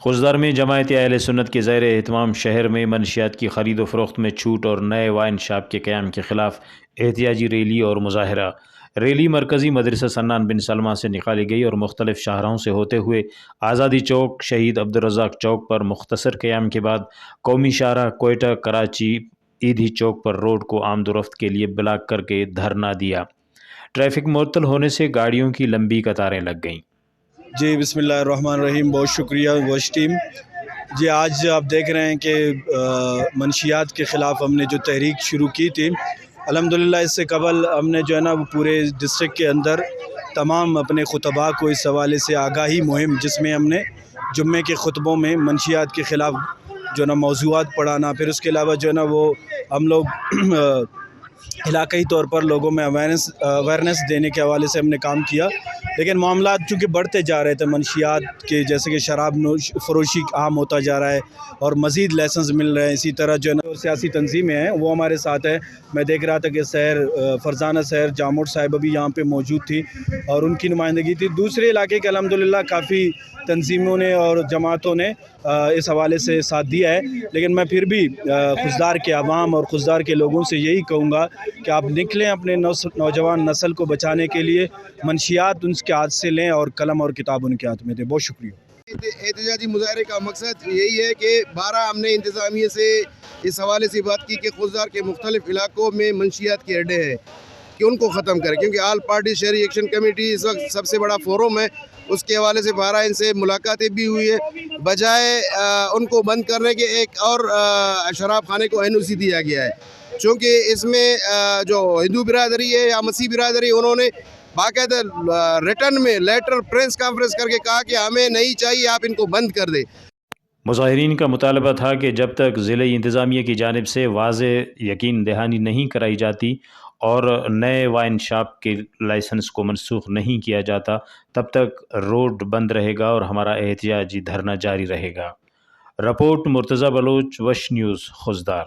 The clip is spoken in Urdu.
خوزدار میں جماعت اہل سنت کے زیر اہتمام شہر میں منشیات کی خرید و فروخت میں چھوٹ اور نئے وائن شاپ کے قیام کے خلاف احتجاجی ریلی اور مظاہرہ۔ ریلی مرکزی مدرسہ سنان بن سلمہ سے نکالی گئی اور مختلف شاہراہوں سے ہوتے ہوئے آزادی چوک، شہید عبدالرزاق چوک پر مختصر قیام کے بعد قومی شاہراہ کوئٹہ کراچی ایدھی چوک پر روڈ کو آمد و رفت کے لیے بلاک کر کے دھرنا دیا۔ ٹریفک معطل ہونے سے گاڑیوں کی لمبی قطاریں لگ گئیں۔ جی بسم اللہ الرحمن الرحیم، بہت شکریہ واچ ٹیم۔ جی آج آپ دیکھ رہے ہیں کہ منشیات کے خلاف ہم نے جو تحریک شروع کی تھی، الحمدللہ اس سے قبل ہم نے جو ہے نا وہ پورے ڈسٹرکٹ کے اندر تمام اپنے خطباء کو اس حوالے سے آگاہی مہم، جس میں ہم نے جمعے کے خطبوں میں منشیات کے خلاف جو ہے نا موضوعات پڑھانا، پھر اس کے علاوہ جو ہے نا وہ ہم لوگ علاقائی طور پر لوگوں میں اویئرنیس دینے کے حوالے سے ہم نے کام کیا۔ لیکن معاملات چونکہ بڑھتے جا رہے تھے منشیات کے، جیسے کہ شراب فروشی عام ہوتا جا رہا ہے اور مزید لائسنس مل رہے ہیں، اسی طرح جو ہے نا سیاسی تنظیمیں ہیں وہ ہمارے ساتھ ہیں۔ میں دیکھ رہا تھا کہ فرزانہ سحر جاموٹ صاحبہ بھی یہاں پہ موجود تھی اور ان کی نمائندگی تھی۔ دوسرے علاقے کے الحمدللہ کافی تنظیموں نے اور جماعتوں نے اس حوالے سے ساتھ دیا ہے، لیکن میں پھر بھی خوزدار کے عوام اور خوزدار کے لوگوں سے یہی کہوں گا کہ آپ نکلیں اپنے نوجوان نسل کو بچانے کے لیے، منشیات ان کے ہاتھ سے لیں اور قلم اور کتاب ان کے ہاتھ میں دیں۔ بہت شکریہ۔ احتجاجی مظاہرے کا مقصد یہی ہے کہ 12 ہم نے انتظامیہ سے اس حوالے سے بات کی کہ خوزدار کے مختلف علاقوں میں منشیات کے اڈے ہیں کہ ان کو ختم کریں، کیونکہ آل پارٹی شہری ایکشن کمیٹی اس وقت سب سے بڑا فورم ہے۔ اس کے حوالے سے 12 ان سے ملاقاتیں بھی ہوئی ہے، بجائے ان کو بند کرنے کے ایک اور شراب خانے کو NOC دیا گیا ہے، چونکہ اس میں جو ہندو برادری ہے یا مسیح برادری، انہوں نے باقاعدہ ریٹرن میں لیٹر پریس کانفرنس کر کے کہا کہ ہمیں نہیں چاہیے، آپ ان کو بند کر دیں۔ مظاہرین کا مطالبہ تھا کہ جب تک ضلعی انتظامیہ کی جانب سے واضح یقین دہانی نہیں کرائی جاتی اور نئے وائن شاپ کے لائسنس کو منسوخ نہیں کیا جاتا، تب تک روڈ بند رہے گا اور ہمارا احتجاجی دھرنا جاری رہے گا۔ رپورٹ مرتضی بلوچ، وش نیوز، خوزدار۔